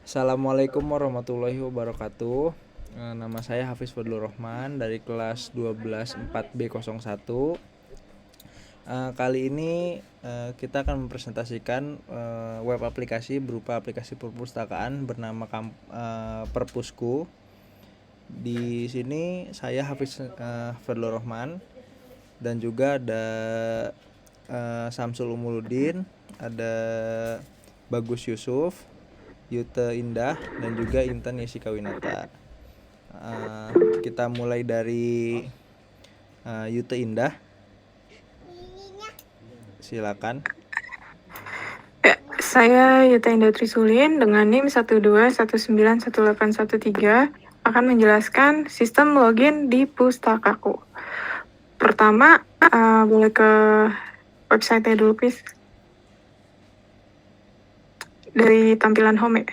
Assalamualaikum warahmatullahi wabarakatuh. Nama saya Hafiz Fadlur Rahman dari kelas 12 4B01. Kali ini kita akan mempresentasikan web aplikasi berupa aplikasi perpustakaan bernama Perpusku. Di sini saya Hafiz Fadlur Rahman dan juga ada Samsul Umuluddin, ada Bagus Yusuf, Yute Indah, dan juga Intan Yesika Winata. Kita mulai dari Yute Indah. Silakan. Saya Yuta Indah Trisulin dengan NIM 121918113 akan menjelaskan sistem login di Pustakaku. Pertama, boleh ke website-nya dulu, please. Dari tampilan home ya.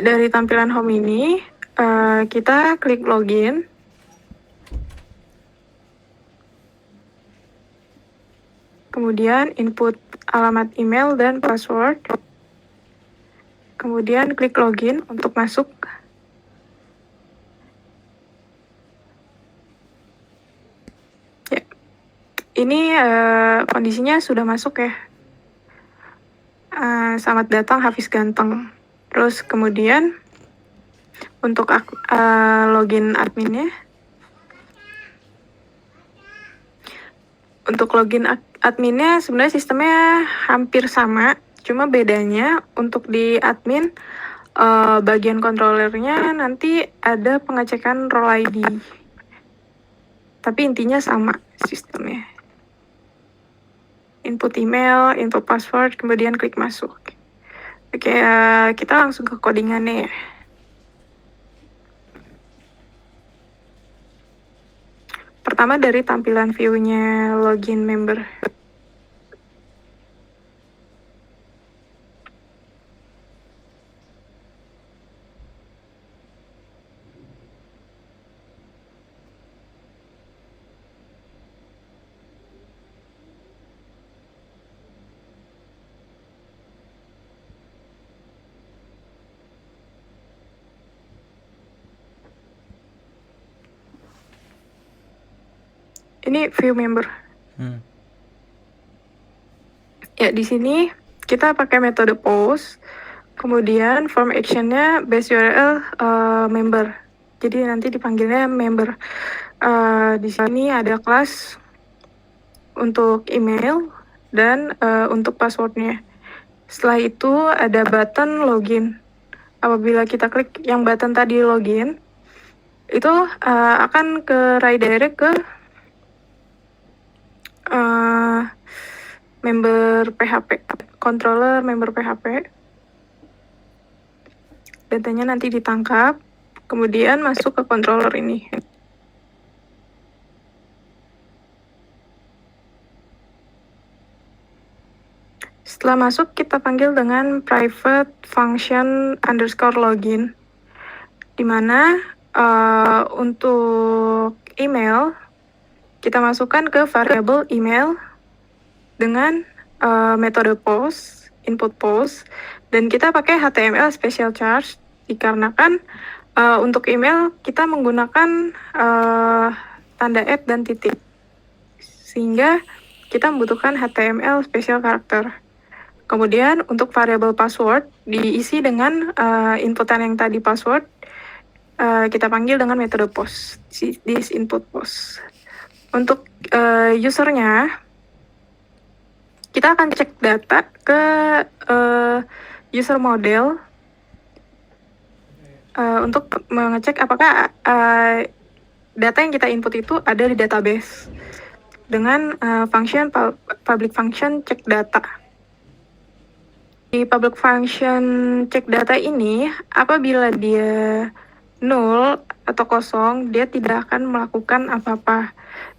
Dari tampilan home ini, kita klik login. Kemudian input alamat email dan password. Kemudian klik login untuk masuk. Ya. Ini kondisinya sudah masuk ya. Selamat datang Hafiz Ganteng. Terus kemudian untuk login adminnya. Untuk login adminnya sebenarnya sistemnya hampir sama, cuma bedanya untuk di admin bagian controllernya nanti ada pengecekan role ID. Tapi intinya sama sistemnya. Input email, input password, kemudian klik masuk. Oke, kita langsung ke codingannya ya. Pertama dari tampilan view-nya login member. Ini view member. Ya, di sini kita pakai metode post, kemudian form action-nya base URL member. Jadi nanti dipanggilnya member. Di sini ada kelas untuk email dan untuk passwordnya. Setelah itu ada button login. Apabila kita klik yang button tadi login, itu akan ke redirect ke member PHP, controller member PHP. Datanya nanti ditangkap, kemudian masuk ke controller ini. Setelah masuk, kita panggil dengan private function underscore login, di mana untuk email, kita masukkan ke variabel email dengan metode post, input post, dan kita pakai HTML special charge dikarenakan untuk email kita menggunakan tanda @ dan titik, sehingga kita membutuhkan HTML special character. Kemudian untuk variabel password diisi dengan inputan yang tadi password, kita panggil dengan metode post, this input post. Untuk usernya, kita akan cek data ke user model untuk mengecek apakah data yang kita input itu ada di database dengan function public function check data. Di public function check data ini, apabila dia null atau kosong, dia tidak akan melakukan apa-apa.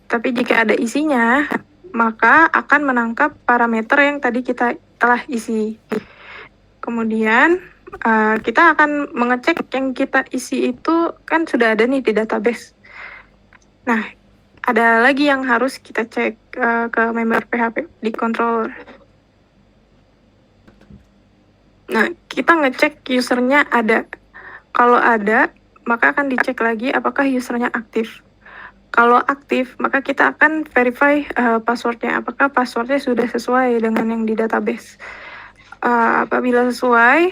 Tapi jika ada isinya, maka akan menangkap parameter yang tadi kita telah isi. Kemudian kita akan mengecek yang kita isi itu kan sudah ada nih di database. Nah, ada lagi yang harus kita cek ke member PHP di controller. Nah, kita ngecek usernya ada. Kalau ada, maka akan dicek lagi apakah usernya aktif. Kalau aktif, maka kita akan verify passwordnya. Apakah passwordnya sudah sesuai dengan yang di database. Apabila sesuai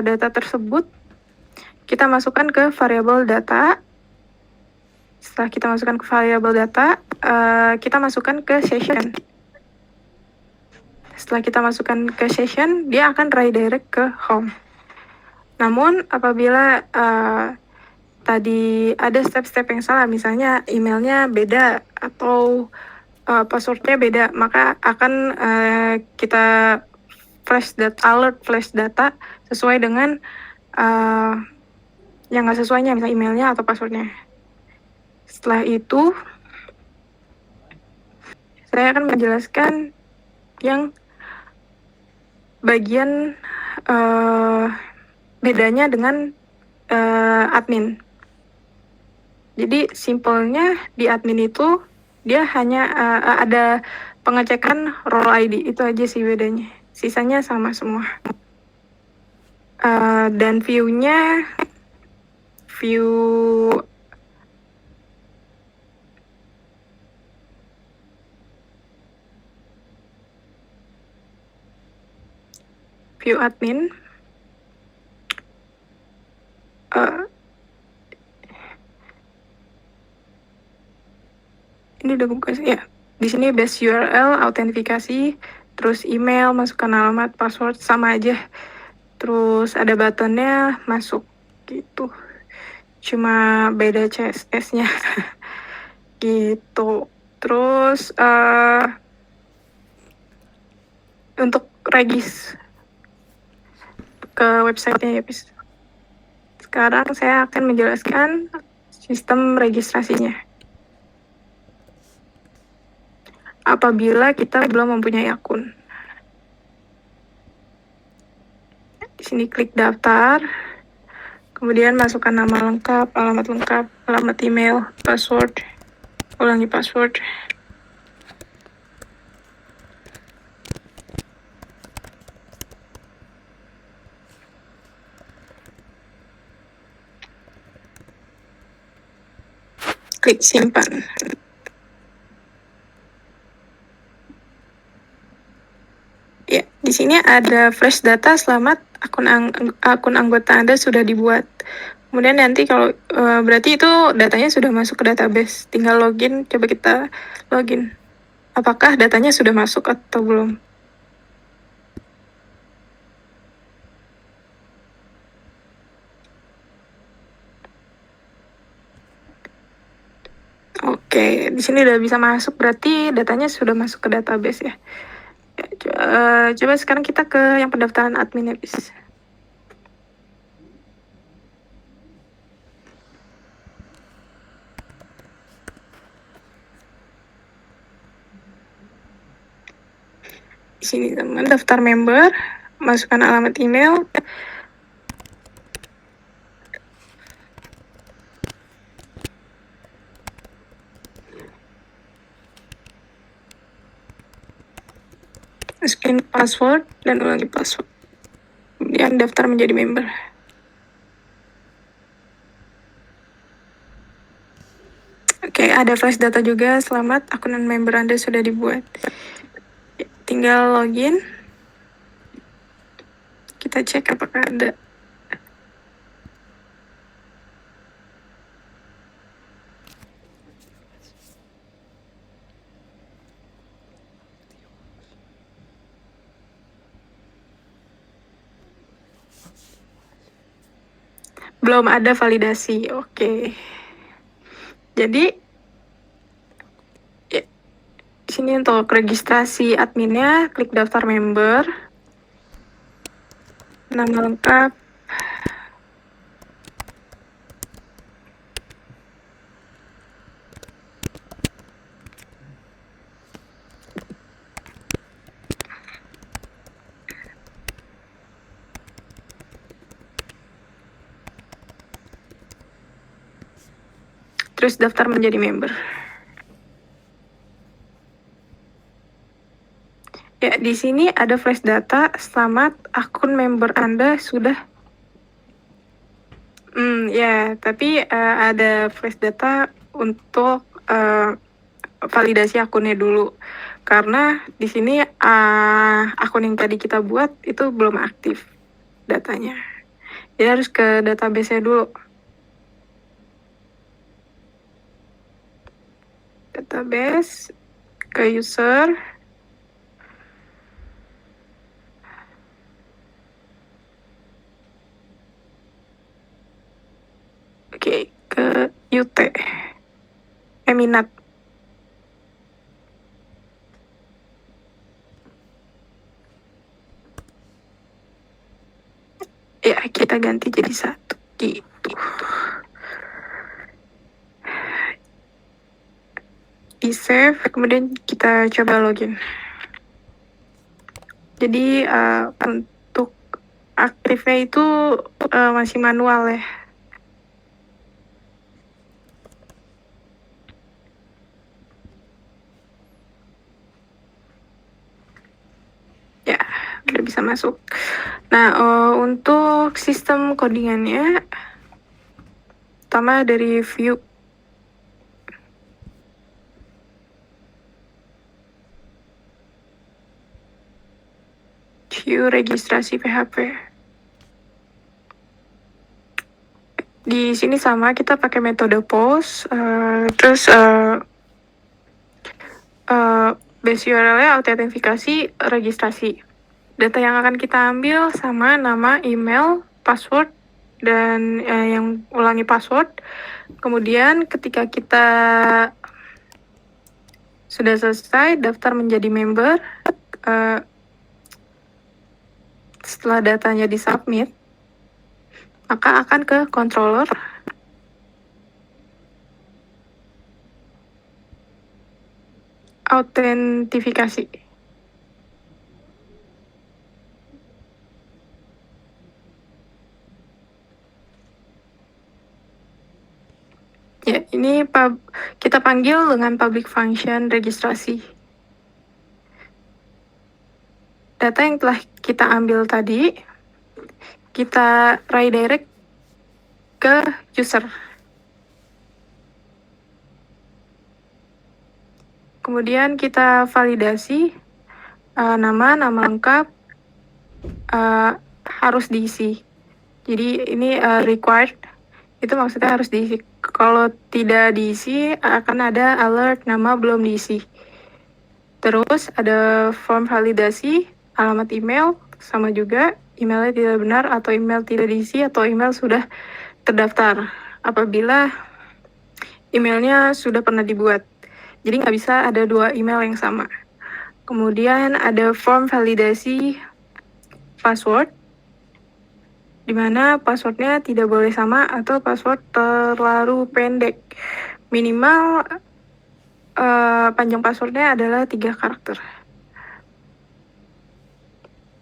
data tersebut, kita masukkan ke variabel data. Setelah kita masukkan ke variabel data, kita masukkan ke session. Setelah kita masukkan ke session, dia akan redirect ke home. Namun, apabila tadi ada step-step yang salah, misalnya emailnya beda atau passwordnya beda, maka akan kita alert flash data sesuai dengan yang nggak sesuainya, misalnya emailnya atau passwordnya. Setelah itu, saya akan menjelaskan yang bagian bedanya dengan admin. Jadi simpelnya di admin itu dia hanya ada pengecekan role ID, itu aja sih bedanya. Sisanya sama semua. Dan view-nya view admin. Ini udah buka ya. Di sini base URL, autentifikasi, terus email, masukkan alamat, password sama aja. Terus ada buttonnya masuk gitu. Cuma beda CSS-nya. Gitu. Terus untuk regis ke websitenya ya, bis. Sekarang saya akan menjelaskan sistem registrasinya. Apabila kita belum mempunyai akun. Di sini klik daftar, kemudian masukkan nama lengkap, alamat email, password, ulangi password. Klik simpan. Ya, di sini ada flash data selamat akun anggota Anda sudah dibuat. Kemudian nanti kalau berarti itu datanya sudah masuk ke database. Tinggal login, coba kita login. Apakah datanya sudah masuk atau belum? Oke, di sini udah bisa masuk, berarti datanya sudah masuk ke database ya. Coba sekarang kita ke yang pendaftaran admin ya, bis. Di sini teman daftar member, masukkan alamat email. Masukin password dan ulangi password. Kemudian daftar menjadi member. Oke, ada flash data juga. Selamat, akun member Anda sudah dibuat. Tinggal login. Kita cek apakah ada. Belum ada validasi. Oke. Jadi ya, di sini untuk registrasi adminnya, klik daftar member. Nama lengkap. Terus daftar menjadi member. Ya, di sini ada flash data. Selamat, akun member Anda sudah. Ya, tapi ada flash data untuk validasi akunnya dulu. Karena di sini akun yang tadi kita buat itu belum aktif datanya. Jadi harus ke database-nya dulu. Database, ke user, oke, ke UT, minat. Ya, kita ganti jadi 1, gitu. Di save, kemudian kita coba login. Jadi untuk aktifnya itu masih manual ya. Ya, udah bisa masuk. Nah, untuk sistem codingannya, pertama dari view. View registrasi PHP. Di sini sama, kita pakai metode post, terus base URL-nya autentifikasi registrasi. Data yang akan kita ambil sama nama, email, password, dan yang ulangi password. Kemudian ketika kita sudah selesai daftar menjadi member, setelah datanya disubmit, maka akan ke controller. Autentifikasi. Ya, ini kita panggil dengan public function registrasi. Data yang telah kita ambil tadi, kita redirect ke user. Kemudian kita validasi nama lengkap harus diisi. Jadi ini required, itu maksudnya harus diisi. Kalau tidak diisi akan ada alert nama belum diisi. Terus ada form validasi, alamat email, sama juga emailnya tidak benar atau email tidak diisi atau email sudah terdaftar apabila emailnya sudah pernah dibuat. Jadi nggak bisa ada 2 email yang sama. Kemudian ada form validasi password, di mana passwordnya tidak boleh sama atau password terlalu pendek. Minimal panjang passwordnya adalah 3 karakter.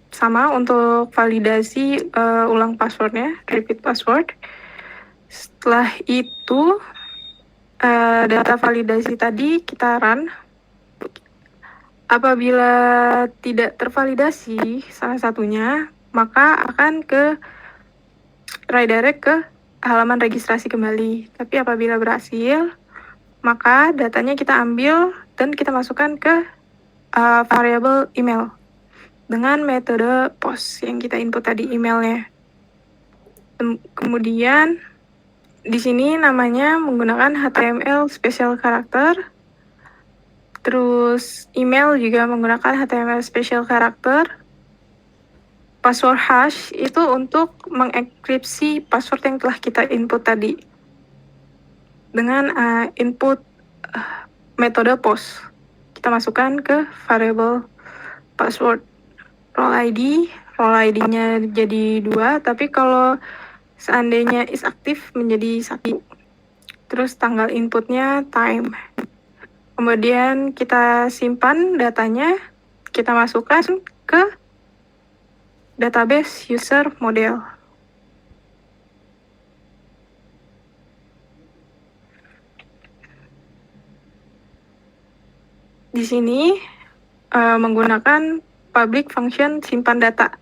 Sama untuk validasi ulang passwordnya, repeat password. Setelah itu data validasi tadi kita run. Apabila tidak tervalidasi salah satunya, maka akan ke redirect ke halaman registrasi kembali. Tapi apabila berhasil, maka datanya kita ambil dan kita masukkan ke variabel email dengan metode post yang kita input tadi emailnya. Kemudian di sini namanya menggunakan HTML special character. Terus email juga menggunakan HTML special character. Password hash itu untuk mengenkripsi password yang telah kita input tadi dengan input metode post. Kita masukkan ke variable password. Role ID-nya jadi 2, tapi kalau seandainya is aktif menjadi 1. Terus tanggal inputnya time. Kemudian kita simpan datanya, kita masukkan ke database user model. Di sini menggunakan public function simpan data.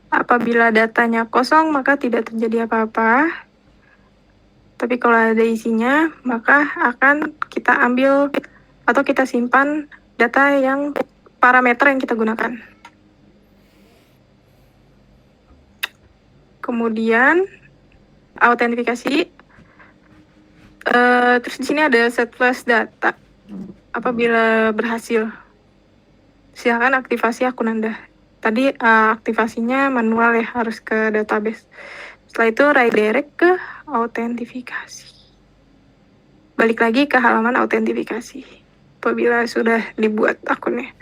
Apabila datanya kosong, maka tidak terjadi apa-apa. Tapi kalau ada isinya, maka akan kita ambil atau kita simpan data yang parameter yang kita gunakan. Kemudian autentifikasi. Terus di sini ada set flash data. Apabila berhasil, silakan aktivasi akun Anda. Tadi aktivasinya manual ya, harus ke database. Setelah itu redirect ke autentifikasi. Balik lagi ke halaman autentifikasi apabila sudah dibuat akunnya.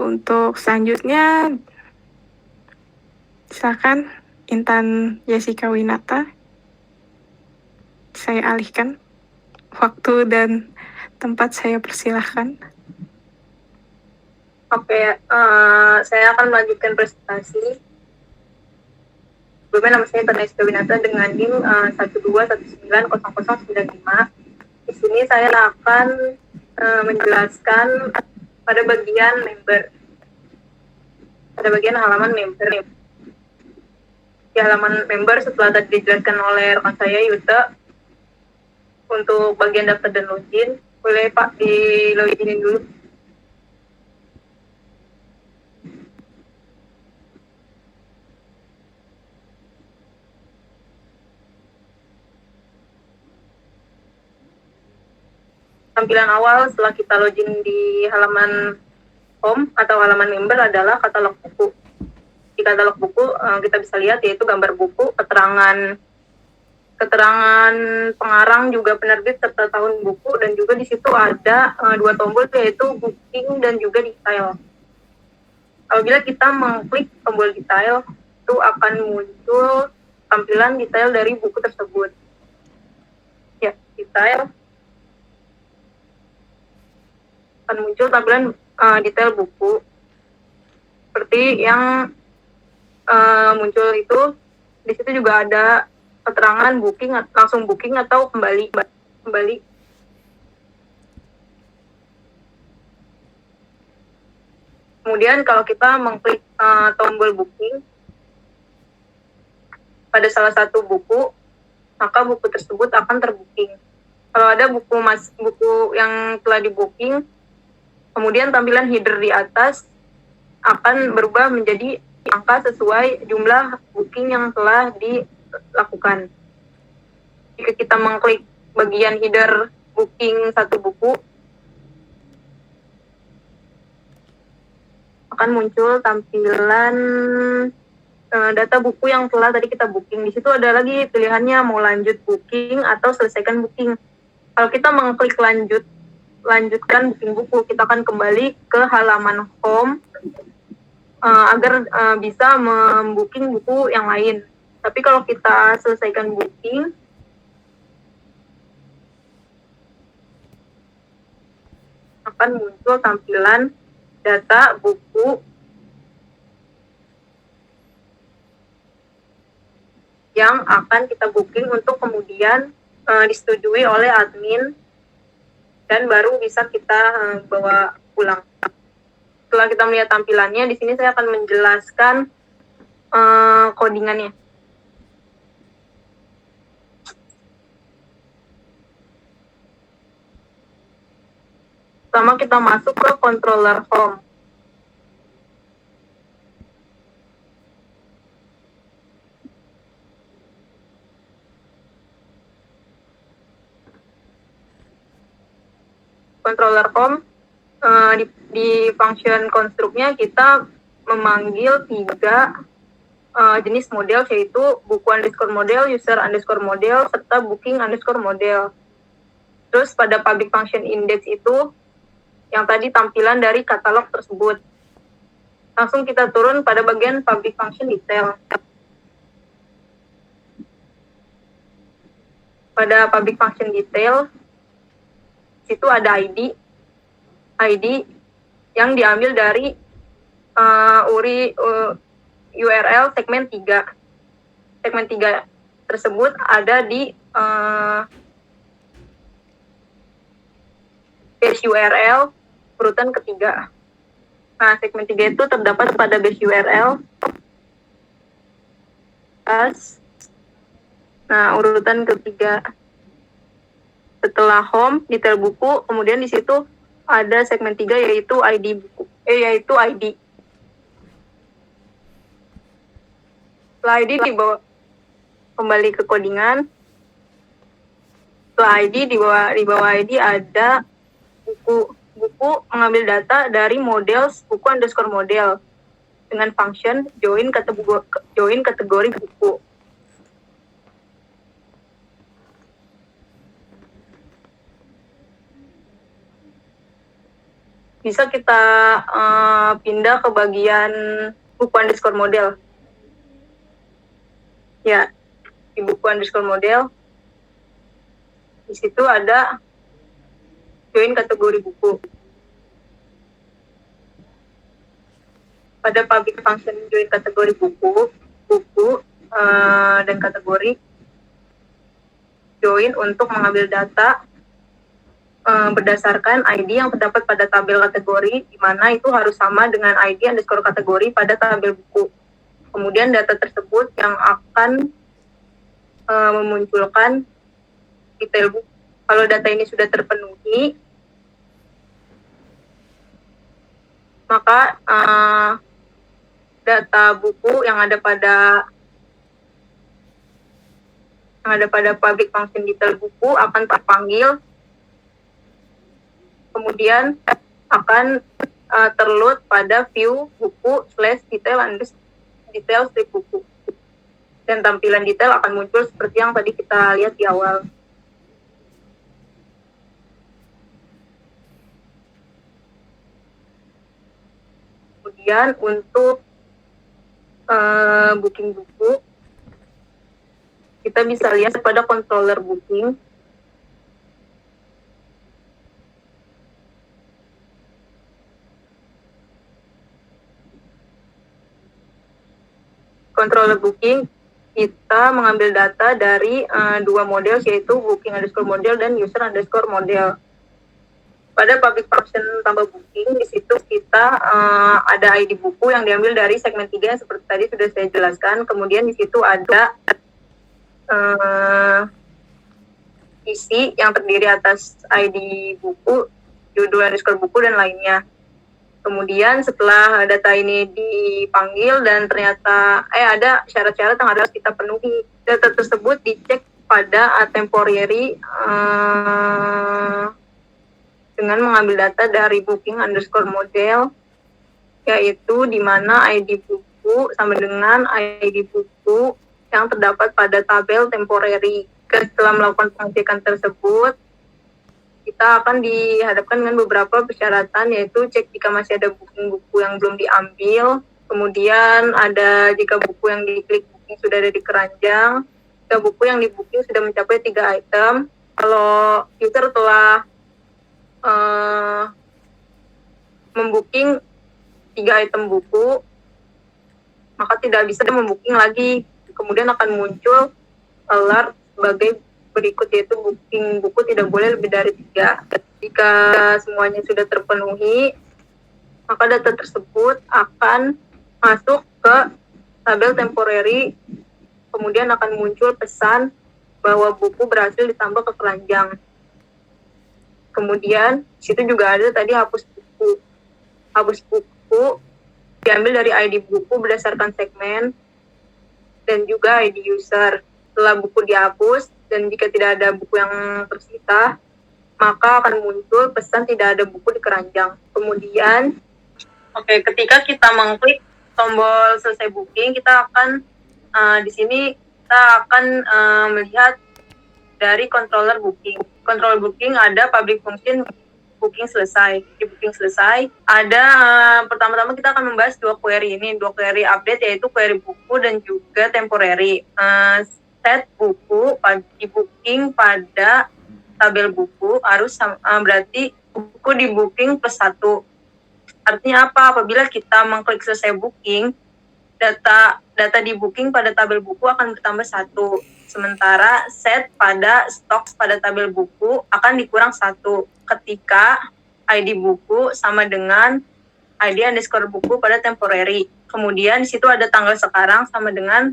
Untuk selanjutnya, silakan Intan Jessica Winata. Saya alihkan waktu dan tempat, saya persilahkan. Oke, saya akan melanjutkan presentasi. Sebelumnya nama saya Intan Jessica Winata dengan NIM 121900095. Di sini saya akan menjelaskan pada bagian member, pada bagian halaman member. Di halaman member setelah tadi dijelaskan oleh rekan saya Yuta, untuk bagian daftar dan login, boleh Pak di loginin dulu. Tampilan awal setelah kita login di halaman home atau halaman member adalah katalog buku. Di katalog buku kita bisa lihat yaitu gambar buku, keterangan pengarang juga penerbit serta tahun buku, dan juga di situ ada 2 tombol yaitu booking dan juga detail. Apabila kita mengklik tombol detail, itu akan muncul tampilan detail dari buku tersebut. Ya, detail. Akan muncul tampilan detail buku seperti yang muncul itu. Di situ juga ada keterangan booking, langsung booking atau kembali. Kemudian kalau kita mengklik tombol booking pada salah satu buku, maka buku tersebut akan terbooking. Kalau ada buku yang telah di-booking, kemudian tampilan header di atas akan berubah menjadi angka sesuai jumlah booking yang telah dilakukan. Jika kita mengklik bagian header booking satu buku, akan muncul tampilan data buku yang telah tadi kita booking. Di situ ada lagi pilihannya mau lanjut booking atau selesaikan booking. Kalau kita mengklik lanjutkan booking buku, kita akan kembali ke halaman home agar bisa membooking buku yang lain. Tapi kalau kita selesaikan booking, akan muncul tampilan data buku yang akan kita booking untuk kemudian disetujui oleh admin dan baru bisa kita bawa pulang. Setelah kita melihat tampilannya, di sini saya akan menjelaskan codingannya. Pertama kita masuk ke controller home. Controller home, di function construct-nya kita memanggil 3 jenis model, yaitu buku underscore model, user underscore model, serta booking underscore model. Terus pada public function index itu yang tadi tampilan dari katalog tersebut. Langsung kita turun pada bagian public function detail. Pada public function detail, situ ada ID yang diambil dari URL segmen 3. Segmen 3 tersebut ada di page URL urutan ketiga. Nah, segmen 3 itu terdapat pada base URL. Nah, urutan ketiga. Setelah home, detail buku, kemudian di situ ada segmen 3 yaitu ID buku. Yaitu ID. Setelah ID dibawa kembali ke codingan. Setelah ID di bawah ID ada buku mengambil data dari model buku underscore model dengan function join kategori buku. Bisa kita pindah ke bagian buku underscore model. Ya, di buku underscore model di situ ada join kategori buku. Pada public function join kategori buku dan kategori join untuk mengambil data berdasarkan ID yang terdapat pada tabel kategori, di mana itu harus sama dengan ID underscore kategori pada tabel buku. Kemudian data tersebut yang akan memunculkan detail buku. Kalau data ini sudah terpenuhi, maka data buku yang ada pada public function detail buku akan terpanggil, kemudian akan terload pada view buku /detail strip buku, dan tampilan detail akan muncul seperti yang tadi kita lihat di awal. Kemudian untuk booking buku, kita bisa lihat pada controller booking. Controller booking, kita mengambil data dari dua model, yaitu booking underscore model dan user underscore model. Pada public function tambah booking, di situ kita ada ID buku yang diambil dari segmen 3 yang seperti tadi sudah saya jelaskan. Kemudian di situ ada isi yang terdiri atas ID buku, judul underscore buku, dan lainnya. Kemudian setelah data ini dipanggil dan ternyata ada syarat-syarat yang harus kita penuhi, data tersebut dicek pada temporary dengan mengambil data dari booking underscore model, yaitu di mana ID buku sama dengan ID buku yang terdapat pada tabel temporary. Setelah melakukan pengecekan tersebut, kita akan dihadapkan dengan beberapa persyaratan, yaitu cek jika masih ada booking buku yang belum diambil, kemudian ada jika buku yang diklik booking sudah ada di keranjang, jika buku yang di booking sudah mencapai 3 item. Kalau user telah membooking 3 item buku, maka tidak bisa membooking lagi. Kemudian akan muncul alert sebagai berikut, yaitu booking buku tidak boleh lebih dari 3. Jika semuanya sudah terpenuhi, maka data tersebut akan masuk ke tabel temporary, kemudian akan muncul pesan bahwa buku berhasil ditambah ke keranjang. Kemudian situ juga ada tadi hapus buku. Hapus buku diambil dari ID buku berdasarkan segmen dan juga ID user. Setelah buku dihapus dan jika tidak ada buku yang tersisa, maka akan muncul pesan tidak ada buku di keranjang. Kemudian, ketika kita mengklik tombol selesai booking, kita akan di sini kita akan melihat dari controller booking. Controller booking ada public function booking selesai. Di booking selesai ada pertama-tama kita akan membahas 2 query ini, 2 query update, yaitu query buku dan juga temporary. Set buku di booking pada tabel buku harus berarti buku di booking +1. Artinya apa? Apabila kita mengklik selesai booking, data di booking pada tabel buku akan bertambah 1. Sementara set pada stocks pada tabel buku akan dikurang 1 ketika ID buku sama dengan ID underscore buku pada temporary. Kemudian di situ ada tanggal sekarang sama dengan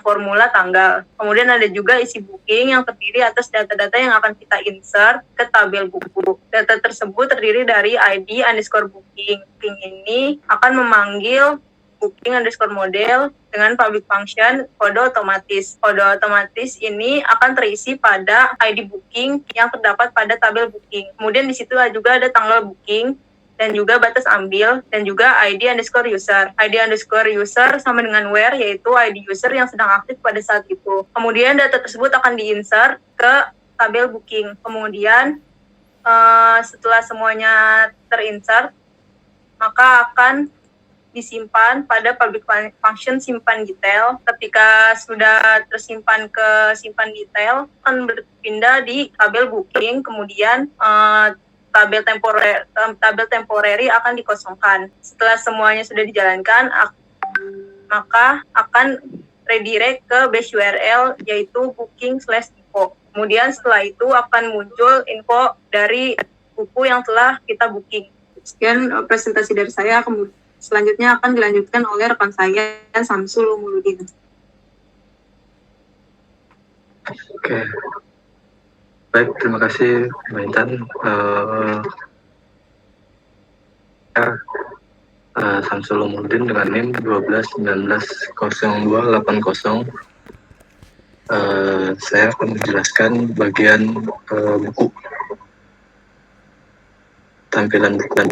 formula tanggal. Kemudian ada juga isi booking yang terdiri atas data-data yang akan kita insert ke tabel buku. Data tersebut terdiri dari ID underscore booking. Booking ini akan memanggil booking underscore model dengan public function kode otomatis. Kode otomatis ini akan terisi pada ID booking yang terdapat pada tabel booking. Kemudian di situ juga ada tanggal booking dan juga batas ambil, dan juga ID underscore user. ID underscore user sama dengan where, yaitu ID user yang sedang aktif pada saat itu. Kemudian data tersebut akan di-insert ke tabel booking. Kemudian setelah semuanya terinsert, maka akan disimpan pada public function simpan detail. Ketika sudah tersimpan ke simpan detail, akan berpindah di tabel booking, kemudian tabel temporary akan dikosongkan. Setelah semuanya sudah dijalankan, maka akan redirect ke base URL, yaitu booking/info. Kemudian setelah itu akan muncul info dari buku yang telah kita booking. Sekian presentasi dari saya. Selanjutnya akan dilanjutkan oleh rekan saya, Samsul Umuluddin. Oke. Baik, terima kasih Mbak Intan. Samsul Umuluddin dengan NIM 12190280. Saya akan menjelaskan bagian buku. Tampilan buku.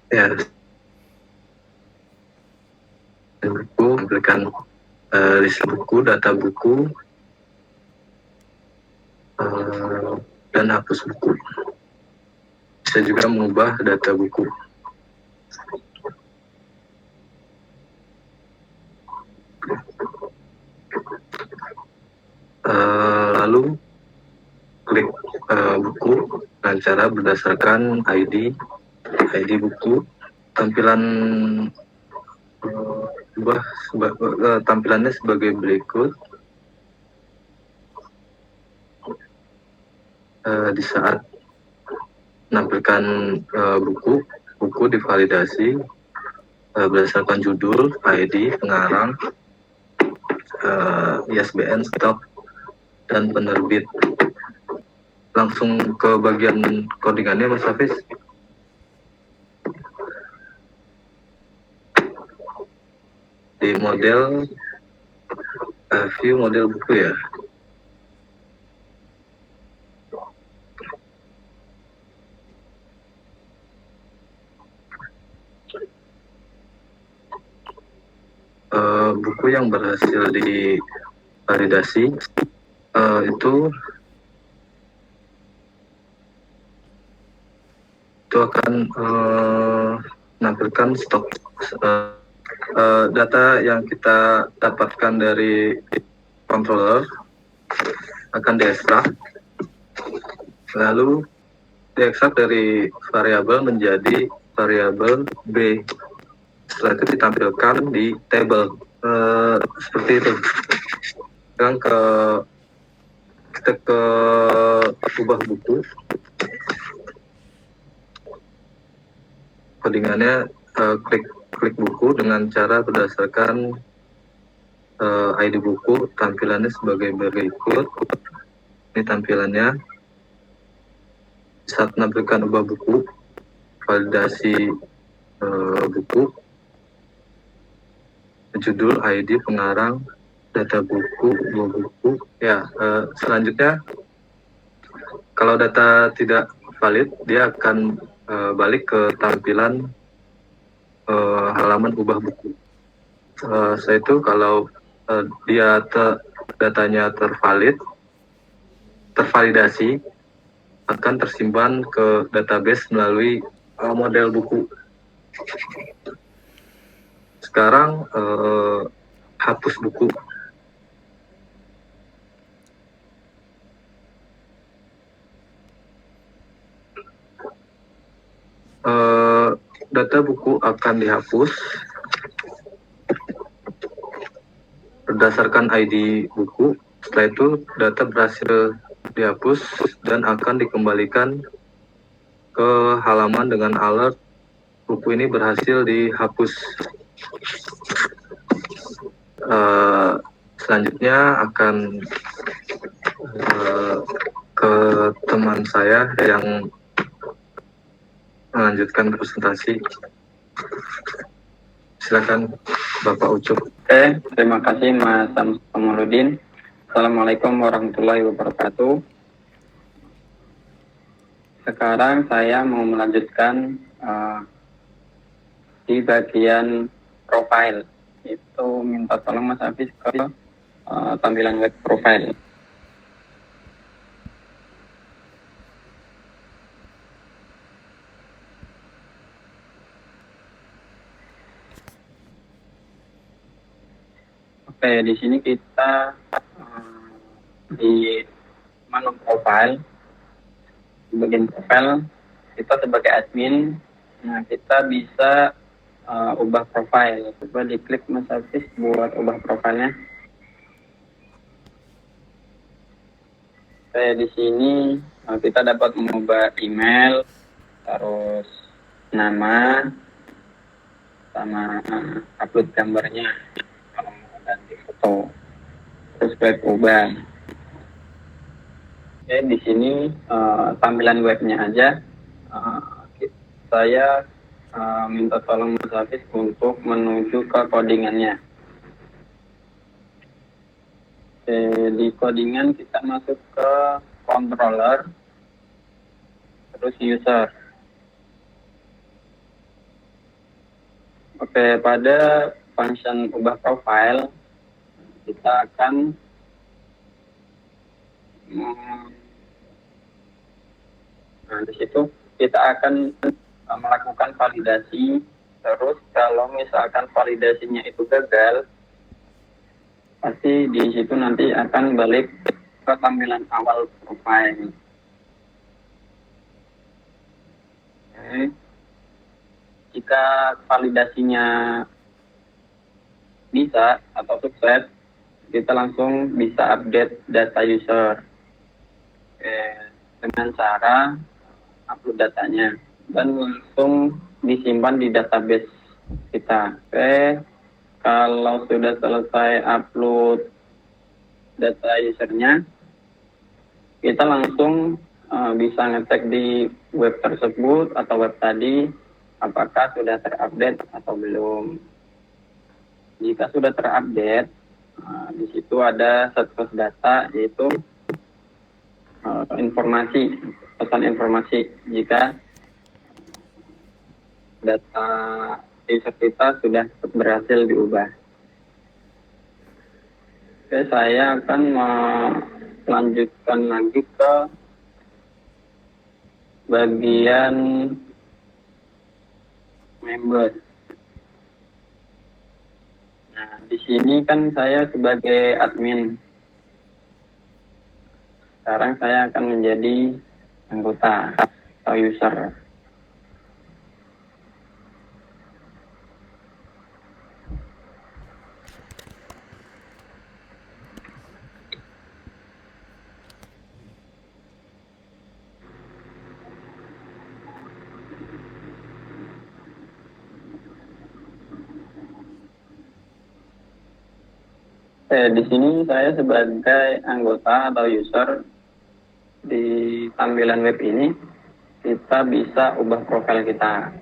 Ya, buku tampilkan list buku, data buku, dan hapus buku. Bisa juga mengubah data buku. Lalu klik buku dengan cara berdasarkan ID buku. Tampilan tampilannya sebagai berikut. Di saat menampilkan buku divalidasi berdasarkan judul, ID, pengarang, ISBN, stok, dan penerbit. Langsung ke bagian codingannya, Mas Hafiz. Di model view model buku ya. Buku yang berhasil divalidasi itu akan menampilkan stok data yang kita dapatkan dari controller akan diekstrak, lalu diekstrak dari variabel menjadi variabel B. Setelah itu ditampilkan di table seperti itu. Sekarang kita ke ubah buku. Codingannya klik buku dengan cara berdasarkan ID buku. Tampilannya sebagai berikut. Ini tampilannya. Saat menampilkan ubah buku, validasi buku, judul, ID, pengarang, data buku, buku. Ya, selanjutnya kalau data tidak valid, dia akan balik ke tampilan halaman ubah buku. Setelah itu kalau dia datanya tervalidasi, akan tersimpan ke database melalui model buku. Sekarang hapus buku. data buku akan dihapus berdasarkan ID buku. Setelah itu data berhasil dihapus dan akan dikembalikan ke halaman dengan alert buku ini berhasil dihapus. Selanjutnya akan ke teman saya yang melanjutkan presentasi. Silakan Bapak Ucup. Oke, terima kasih Mas Samsudin. Assalamualaikum warahmatullahi wabarakatuh. Sekarang saya mau melanjutkan di bagian profile. Itu minta tolong Mas Hafiz ke tampilan web profile. Oke, di sini kita di menu profile, di bagian profile, kita sebagai admin, nah kita bisa ubah profile. Coba diklik Mas Hafiz buat ubah profilnya. Oke, di sini kita dapat mengubah email, terus nama, sama upload gambarnya kalau mau ganti foto, terus klik ubah. Oke, di sini tampilan webnya aja. Saya minta tolong Mas Hafiz untuk menuju ke codingannya. Oke, di codingan kita masuk ke controller, terus user. Oke, pada function ubah profile kita akan di situ kita akan melakukan validasi. Terus kalau misalkan validasinya itu gagal, pasti di situ nanti akan balik ke tampilan awal profile. Oke. Jika validasinya bisa atau sukses, kita langsung bisa update data user. Oke, dengan cara upload datanya dan langsung disimpan di database kita. Oke, kalau sudah selesai upload data usernya, kita langsung bisa ngecek di web tersebut atau web tadi apakah sudah terupdate atau belum. Jika sudah terupdate, di situ ada status data, yaitu informasi, pesan informasi jika data user kita sudah berhasil diubah. Oke, saya akan melanjutkan lagi ke bagian member. Nah, di sini kan saya sebagai admin. Sekarang saya akan menjadi anggota atau user. Di sini saya sebagai anggota atau user di tampilan web ini, kita bisa ubah profil kita.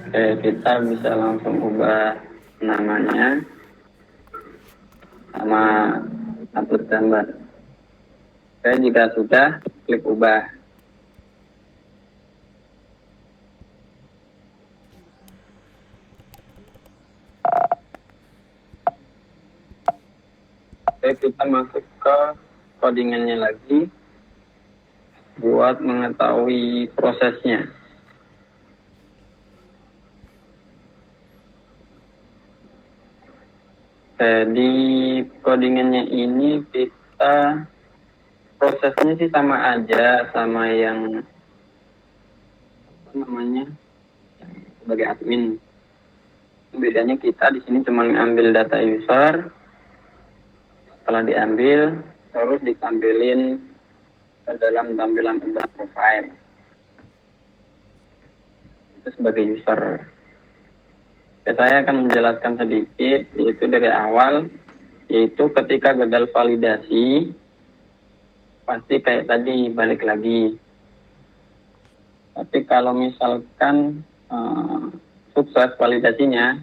Oke, kita bisa langsung ubah namanya sama upload gambar. Oke, jika sudah, klik ubah. Oke, kita masuk ke codingannya lagi buat mengetahui prosesnya. Jadi codingannya ini kita prosesnya sih sama aja sama yang apa namanya yang sebagai admin. Bedanya kita di sini cuma ngambil data user, setelah diambil terus ditampilin ke dalam tampilan user profile. Itu sebagai user. Saya akan menjelaskan sedikit, yaitu dari awal, yaitu ketika gagal validasi, pasti kayak tadi balik lagi. Tapi kalau misalkan sukses validasinya,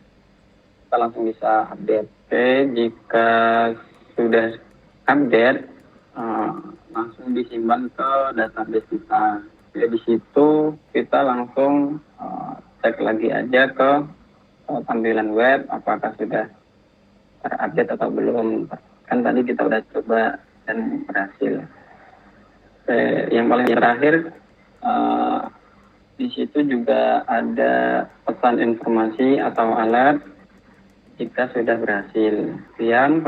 kita langsung bisa update. Oke, jika sudah update, langsung disimpan ke database kita. Jadi di situ kita langsung cek lagi aja ke tampilan web apakah sudah terupdate atau belum. Kan tadi kita udah coba dan berhasil. Yang paling terakhir di situ juga ada pesan informasi atau alert jika sudah berhasil. Sekian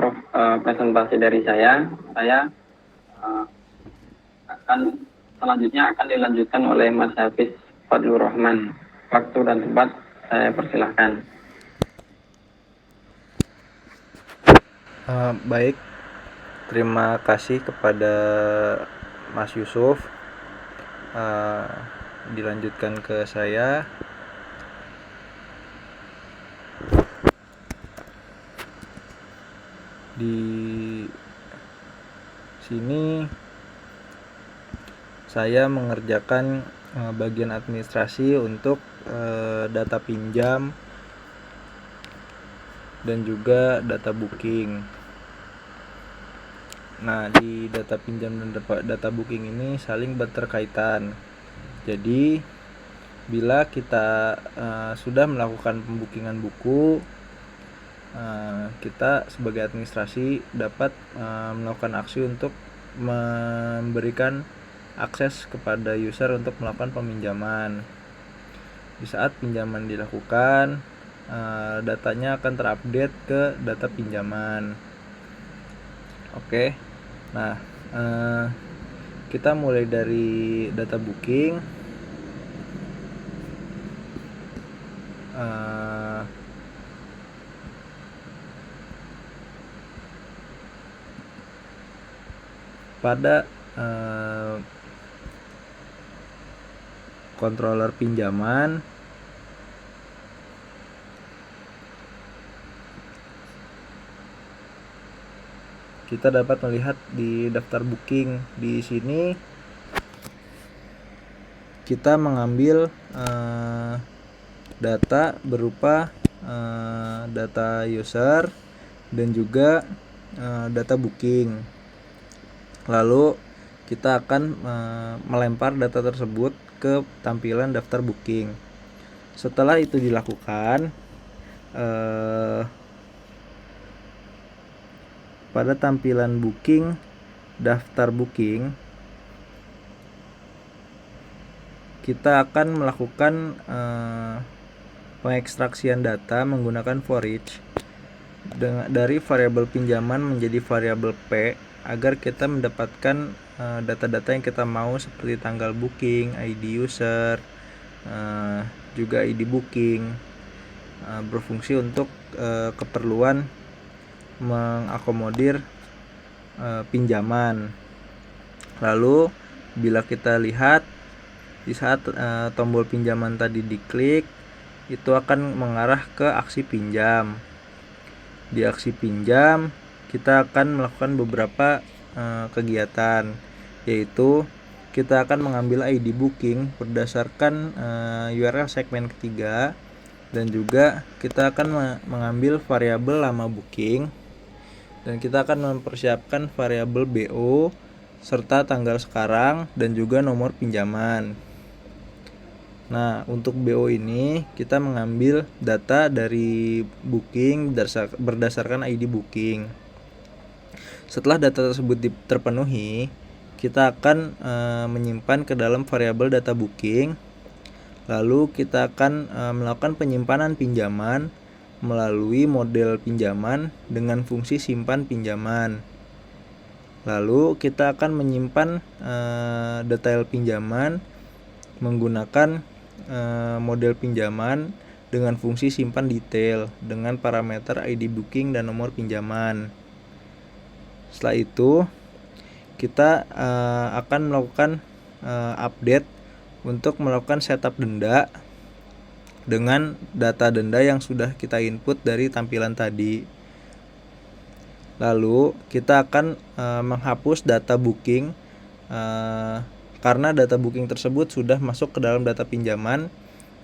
presentasi dari saya. Saya selanjutnya akan dilanjutkan oleh Mas Hafiz Fadlur Rahman. Waktu dan tempat saya persilahkan. Baik, terima kasih kepada Mas Yusuf. Dilanjutkan ke saya. Di sini saya mengerjakan bagian administrasi untuk data pinjam dan juga data booking. Nah, di data pinjam dan data booking ini saling berterkaitan. Jadi, bila kita sudah melakukan pembukingan buku, kita sebagai administrasi dapat melakukan aksi untuk memberikan akses kepada user untuk melakukan peminjaman. Di saat pinjaman dilakukan, datanya akan terupdate ke data pinjaman. Oke. Nah, kita mulai dari data booking. Pada controller pinjaman, kita dapat melihat di daftar booking. Di sini kita mengambil data berupa data user dan juga data booking. Lalu kita akan melempar data tersebut ke tampilan daftar booking. Setelah itu dilakukan, pada tampilan booking, daftar booking, kita akan melakukan pengekstraksian data menggunakan for each dari variabel pinjaman menjadi variabel P agar kita mendapatkan data-data yang kita mau seperti tanggal booking, ID user, juga ID booking, berfungsi untuk keperluan mengakomodir pinjaman. Lalu bila kita lihat di saat tombol pinjaman tadi diklik, itu akan mengarah ke aksi pinjam. Di aksi pinjam kita akan melakukan beberapa kegiatan, yaitu kita akan mengambil ID booking berdasarkan URL segmen ketiga, dan juga kita akan mengambil variabel lama booking, dan kita akan mempersiapkan variabel BO serta tanggal sekarang dan juga nomor pinjaman. Nah, untuk BO ini kita mengambil data dari booking berdasarkan ID booking. Setelah data tersebut terpenuhi, kita akan menyimpan ke dalam variabel data booking. Lalu kita akan melakukan penyimpanan pinjaman melalui model pinjaman dengan fungsi simpan pinjaman. Lalu kita akan menyimpan detail pinjaman menggunakan model pinjaman dengan fungsi simpan detail dengan parameter ID booking dan nomor pinjaman. Setelah itu kita akan melakukan update untuk melakukan setup denda dengan data denda yang sudah kita input dari tampilan tadi. Lalu kita akan menghapus data booking karena data booking tersebut sudah masuk ke dalam data pinjaman.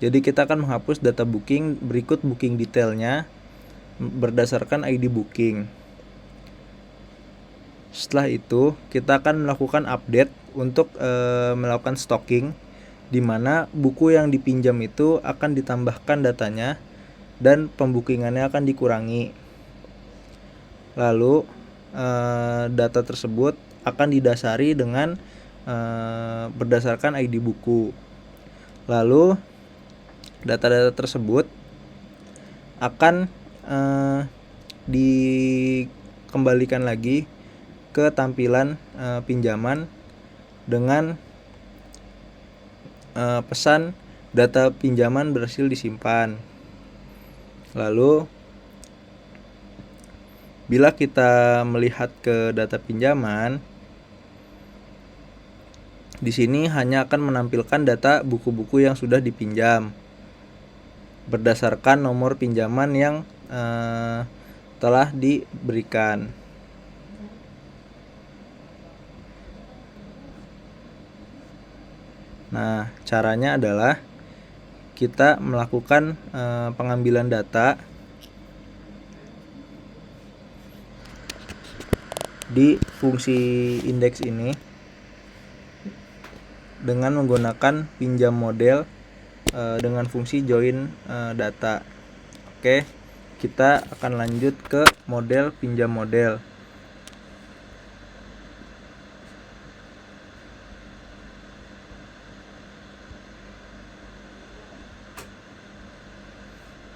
Jadi kita akan menghapus data booking berikut booking detailnya berdasarkan ID booking. Setelah itu kita akan melakukan update untuk melakukan stocking, di mana buku yang dipinjam itu akan ditambahkan datanya dan pembookingannya akan dikurangi. Lalu data tersebut akan didasari dengan berdasarkan ID buku. Lalu data-data tersebut akan dikembalikan lagi ke tampilan pinjaman dengan pesan data pinjaman berhasil disimpan. Lalu bila kita melihat ke data pinjaman, di sini hanya akan menampilkan data buku-buku yang sudah dipinjam berdasarkan nomor pinjaman yang telah diberikan. Nah, caranya adalah kita melakukan pengambilan data di fungsi indeks ini dengan menggunakan pinjam model dengan fungsi join data. Oke, kita akan lanjut ke model pinjam model.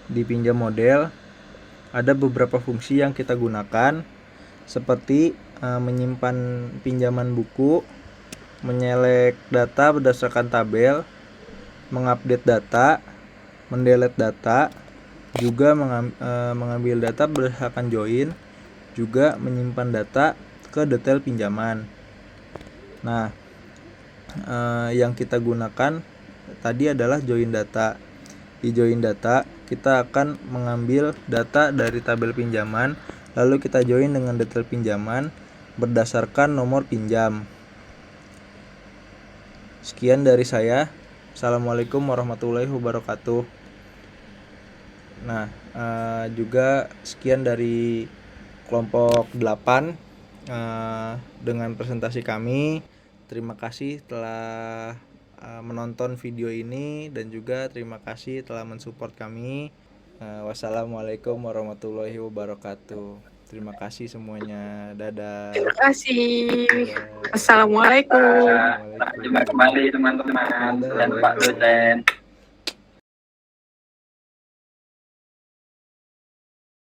Di pinjam model ada beberapa fungsi yang kita gunakan, seperti menyimpan pinjaman buku, menyelek data berdasarkan tabel, mengupdate data, mendelete data, juga mengambil data berdasarkan join, juga menyimpan data ke detail pinjaman. Nah, yang kita gunakan tadi adalah join data. Di join data kita akan mengambil data dari tabel pinjaman, lalu kita join dengan detail pinjaman berdasarkan nomor pinjam. Sekian dari saya. Assalamualaikum warahmatullahi wabarakatuh. Nah, juga sekian dari kelompok 8 dengan presentasi kami. Terima kasih telah menonton video ini dan juga terima kasih telah mensupport kami. Wassalamualaikum warahmatullahi wabarakatuh. Terima kasih semuanya. Dadah. Terima kasih. Dadah. Assalamualaikum. Sampai jumpa kembali teman-teman dan Pak dosen.